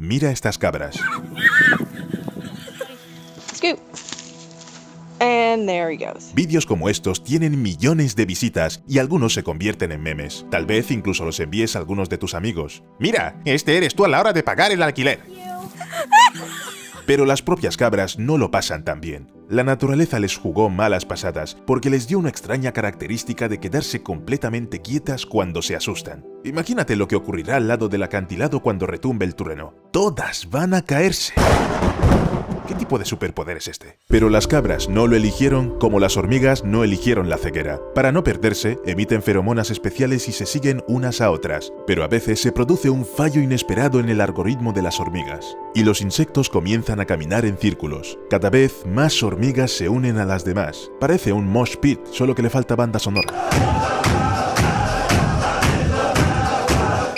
Mira estas cabras. Scoop. And there he goes. Vídeos como estos tienen millones de visitas y algunos se convierten en memes. Tal vez incluso los envíes a algunos de tus amigos. Mira, este eres tú a la hora de pagar el alquiler. Pero las propias cabras no lo pasan tan bien. La naturaleza les jugó malas pasadas porque les dio una extraña característica de quedarse completamente quietas cuando se asustan. Imagínate lo que ocurrirá al lado del acantilado cuando retumbe el trueno. Todas van a caerse. ¿Qué tipo de superpoder es este? Pero las cabras no lo eligieron como las hormigas no eligieron la ceguera. Para no perderse, emiten feromonas especiales y se siguen unas a otras. Pero a veces se produce un fallo inesperado en el algoritmo de las hormigas. Y los insectos comienzan a caminar en círculos. Cada vez más hormigas se unen a las demás. Parece un mosh pit, solo que le falta banda sonora.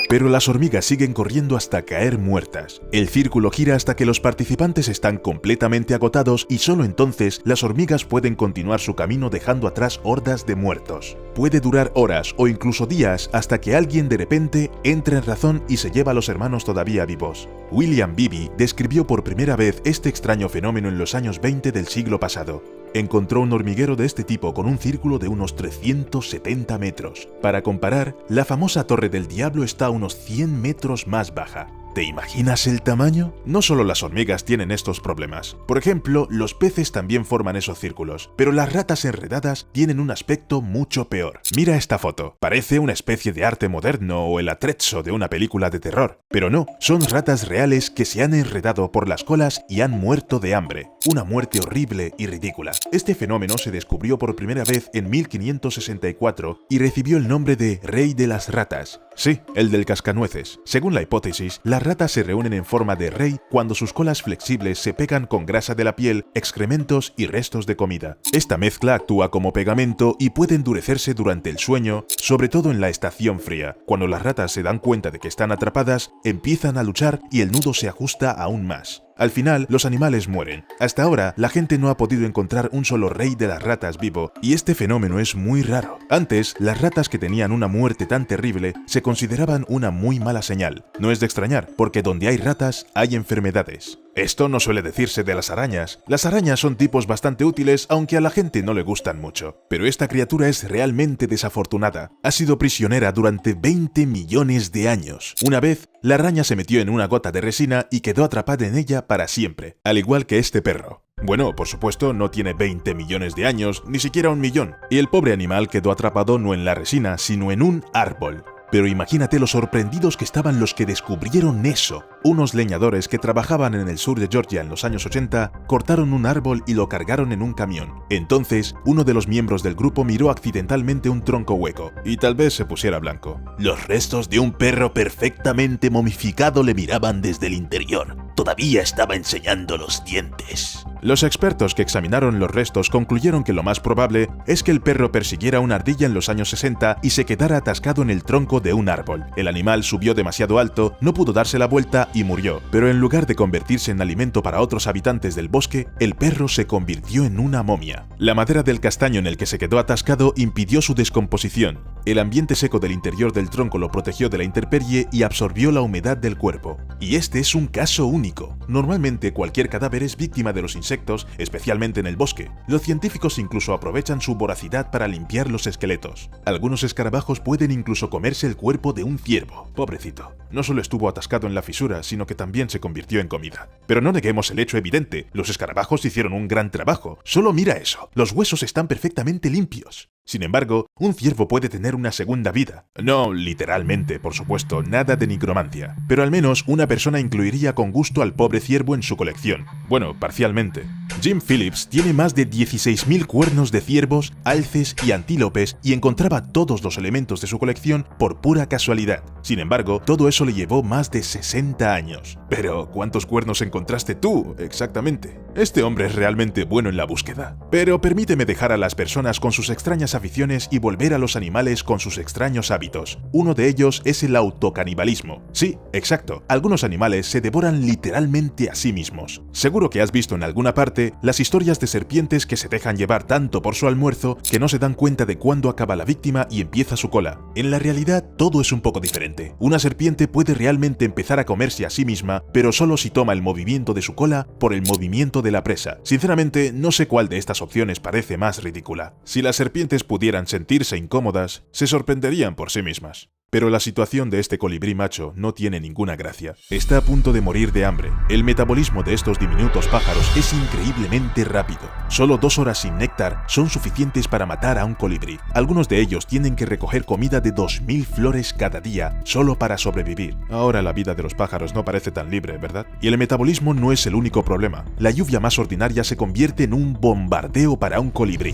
Pero las hormigas siguen corriendo hasta caer muertas. El círculo gira hasta que los participantes están completamente agotados y solo entonces las hormigas pueden continuar su camino dejando atrás hordas de muertos. Puede durar horas o incluso días hasta que alguien de repente entra en razón y se lleva a los hermanos todavía vivos. William Beebe describió por primera vez este extraño fenómeno en los años 20 del siglo pasado. Encontró un hormiguero de este tipo con un círculo de unos 370 metros. Para comparar, la famosa Torre del Diablo está a unos 100 metros más baja. ¿Te imaginas el tamaño? No solo las hormigas tienen estos problemas. Por ejemplo, los peces también forman esos círculos, pero las ratas enredadas tienen un aspecto mucho peor. Mira esta foto. Parece una especie de arte moderno o el atrezzo de una película de terror. Pero no, son ratas reales que se han enredado por las colas y han muerto de hambre. Una muerte horrible y ridícula. Este fenómeno se descubrió por primera vez en 1564 y recibió el nombre de Rey de las Ratas. Sí, el del cascanueces. Según la hipótesis, las ratas se reúnen en forma de rey cuando sus colas flexibles se pegan con grasa de la piel, excrementos y restos de comida. Esta mezcla actúa como pegamento y puede endurecerse durante el sueño, sobre todo en la estación fría. Cuando las ratas se dan cuenta de que están atrapadas, empiezan a luchar y el nudo se ajusta aún más. Al final, los animales mueren. Hasta ahora, la gente no ha podido encontrar un solo rey de las ratas vivo, y este fenómeno es muy raro. Antes, las ratas que tenían una muerte tan terrible se consideraban una muy mala señal. No es de extrañar, porque donde hay ratas, hay enfermedades. Esto no suele decirse de las arañas. Las arañas son tipos bastante útiles, aunque a la gente no le gustan mucho. Pero esta criatura es realmente desafortunada. Ha sido prisionera durante 20 millones de años. Una vez, la araña se metió en una gota de resina y quedó atrapada en ella para siempre, al igual que este perro. Bueno, por supuesto, no tiene 20 millones de años, ni siquiera 1 millón. Y el pobre animal quedó atrapado no en la resina, sino en un árbol. Pero imagínate lo sorprendidos que estaban los que descubrieron eso. Unos leñadores que trabajaban en el sur de Georgia en los años 80 cortaron un árbol y lo cargaron en un camión. Entonces, uno de los miembros del grupo miró accidentalmente un tronco hueco, y tal vez se pusiera blanco. Los restos de un perro perfectamente momificado le miraban desde el interior. Todavía estaba enseñando los dientes. Los expertos que examinaron los restos concluyeron que lo más probable es que el perro persiguiera una ardilla en los años 60 y se quedara atascado en el tronco de un árbol. El animal subió demasiado alto, no pudo darse la vuelta y murió. Pero en lugar de convertirse en alimento para otros habitantes del bosque, el perro se convirtió en una momia. La madera del castaño en el que se quedó atascado impidió su descomposición. El ambiente seco del interior del tronco lo protegió de la intemperie y absorbió la humedad del cuerpo. Y este es un caso único. Normalmente cualquier cadáver es víctima de los insectos, especialmente en el bosque. Los científicos incluso aprovechan su voracidad para limpiar los esqueletos. Algunos escarabajos pueden incluso comerse el cuerpo de un ciervo. Pobrecito. No solo estuvo atascado en la fisura, sino que también se convirtió en comida. Pero no neguemos el hecho evidente. Los escarabajos hicieron un gran trabajo. Solo mira eso. Los huesos están perfectamente limpios. Sin embargo, un ciervo puede tener una segunda vida. No literalmente, por supuesto, nada de nigromancia. Pero al menos una persona incluiría con gusto al pobre ciervo en su colección. Bueno, parcialmente. Jim Phillips tiene más de 16.000 cuernos de ciervos, alces y antílopes y encontraba todos los elementos de su colección por pura casualidad. Sin embargo, todo eso le llevó más de 60 años. Pero, ¿cuántos cuernos encontraste tú, exactamente? Este hombre es realmente bueno en la búsqueda. Pero permíteme dejar a las personas con sus extrañas aficiones y volver a los animales con sus extraños hábitos. Uno de ellos es el autocanibalismo. Sí, exacto. Algunos animales se devoran literalmente a sí mismos. Seguro que has visto en alguna parte las historias de serpientes que se dejan llevar tanto por su almuerzo que no se dan cuenta de cuándo acaba la víctima y empieza su cola. En la realidad, todo es un poco diferente. Una serpiente puede realmente empezar a comerse a sí misma, pero solo si toma el movimiento de su cola por el movimiento de la presa. Sinceramente, no sé cuál de estas opciones parece más ridícula. Si las serpientes pudieran sentirse incómodas, se sorprenderían por sí mismas. Pero la situación de este colibrí macho no tiene ninguna gracia. Está a punto de morir de hambre. El metabolismo de estos diminutos pájaros es increíblemente rápido. Solo 2 horas sin néctar son suficientes para matar a un colibrí. Algunos de ellos tienen que recoger comida de 2000 flores cada día solo para sobrevivir. Ahora la vida de los pájaros no parece tan libre, ¿verdad? Y el metabolismo no es el único problema. La lluvia más ordinaria se convierte en un bombardeo para un colibrí.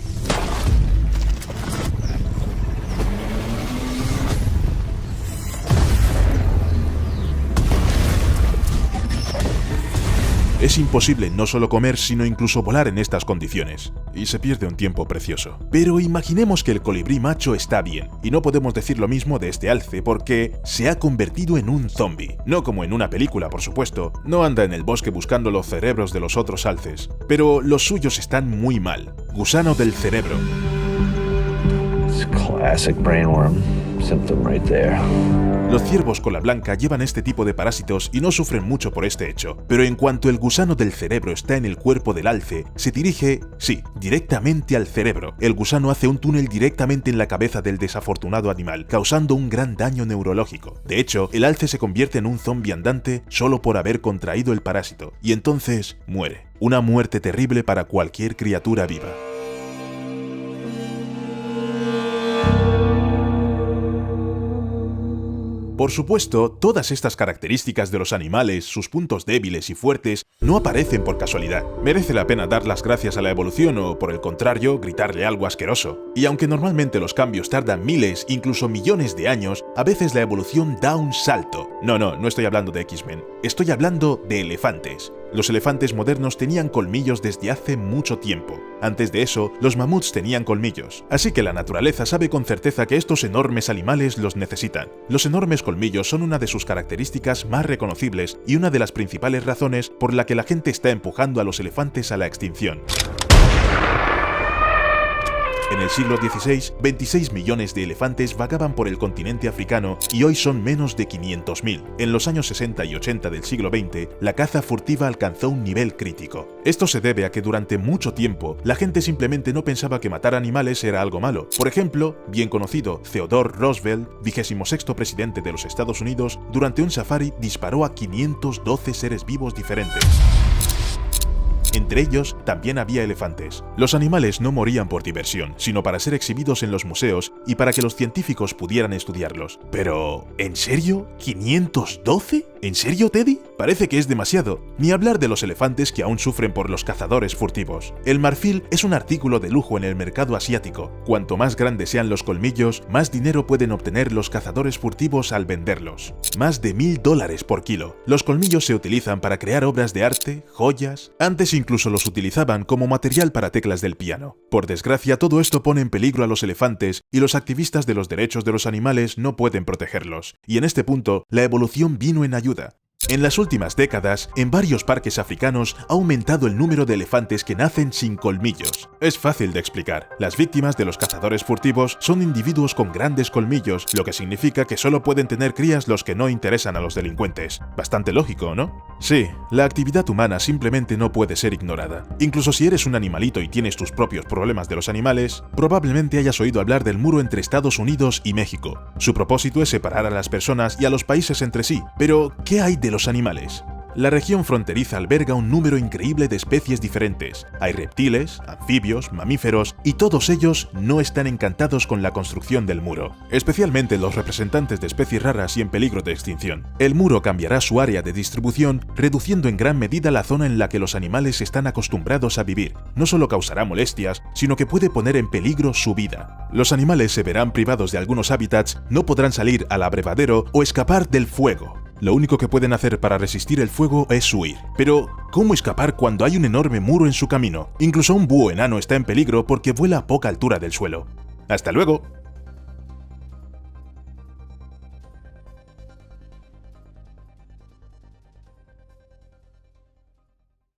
Es imposible no solo comer, sino incluso volar en estas condiciones, y se pierde un tiempo precioso. Pero imaginemos que el colibrí macho está bien, y no podemos decir lo mismo de este alce porque se ha convertido en un zombie. No como en una película, por supuesto, no anda en el bosque buscando los cerebros de los otros alces, pero los suyos están muy mal. Gusano del cerebro. It's classic brainworm symptom right there. Los ciervos cola blanca llevan este tipo de parásitos y no sufren mucho por este hecho, pero en cuanto el gusano del cerebro está en el cuerpo del alce, se dirige, sí, directamente al cerebro. El gusano hace un túnel directamente en la cabeza del desafortunado animal, causando un gran daño neurológico. De hecho, el alce se convierte en un zombie andante solo por haber contraído el parásito, y entonces muere. Una muerte terrible para cualquier criatura viva. Por supuesto, todas estas características de los animales, sus puntos débiles y fuertes, no aparecen por casualidad. Merece la pena dar las gracias a la evolución o, por el contrario, gritarle algo asqueroso. Y aunque normalmente los cambios tardan miles, incluso millones de años, a veces la evolución da un salto. No estoy hablando de X-Men. Estoy hablando de elefantes. Los elefantes modernos tenían colmillos desde hace mucho tiempo. Antes de eso, los mamuts tenían colmillos. Así que la naturaleza sabe con certeza que estos enormes animales los necesitan. Los enormes colmillos son una de sus características más reconocibles y una de las principales razones por la que la gente está empujando a los elefantes a la extinción. En el siglo XVI, 26 millones de elefantes vagaban por el continente africano y hoy son menos de 500.000. En los años 60 y 80 del siglo XX, la caza furtiva alcanzó un nivel crítico. Esto se debe a que durante mucho tiempo, la gente simplemente no pensaba que matar animales era algo malo. Por ejemplo, bien conocido, Theodore Roosevelt, 26º presidente de los Estados Unidos, durante un safari disparó a 512 seres vivos diferentes. Entre ellos, también había elefantes. Los animales no morían por diversión, sino para ser exhibidos en los museos y para que los científicos pudieran estudiarlos. Pero, ¿en serio? ¿512? ¿En serio, Teddy? Parece que es demasiado. Ni hablar de los elefantes que aún sufren por los cazadores furtivos. El marfil es un artículo de lujo en el mercado asiático. Cuanto más grandes sean los colmillos, más dinero pueden obtener los cazadores furtivos al venderlos. Más de $1000 por kilo. Los colmillos se utilizan para crear obras de arte, joyas. Antes incluso los utilizaban como material para teclas del piano. Por desgracia, todo esto pone en peligro a los elefantes y los activistas de los derechos de los animales no pueden protegerlos. Y en este punto, la evolución vino en ayuda. En las últimas décadas, en varios parques africanos ha aumentado el número de elefantes que nacen sin colmillos. Es fácil de explicar. Las víctimas de los cazadores furtivos son individuos con grandes colmillos, lo que significa que solo pueden tener crías los que no interesan a los delincuentes. Bastante lógico, ¿no? Sí, la actividad humana simplemente no puede ser ignorada. Incluso si eres un animalito y tienes tus propios problemas de los animales, probablemente hayas oído hablar del muro entre Estados Unidos y México. Su propósito es separar a las personas y a los países entre sí. Pero, ¿qué hay de los animales? La región fronteriza alberga un número increíble de especies diferentes. Hay reptiles, anfibios, mamíferos, y todos ellos no están encantados con la construcción del muro, especialmente los representantes de especies raras y en peligro de extinción. El muro cambiará su área de distribución, reduciendo en gran medida la zona en la que los animales están acostumbrados a vivir. No solo causará molestias, sino que puede poner en peligro su vida. Los animales se verán privados de algunos hábitats, no podrán salir al abrevadero o escapar del fuego. Lo único que pueden hacer para resistir el fuego es huir. Pero, ¿cómo escapar cuando hay un enorme muro en su camino? Incluso un búho enano está en peligro porque vuela a poca altura del suelo. ¡Hasta luego!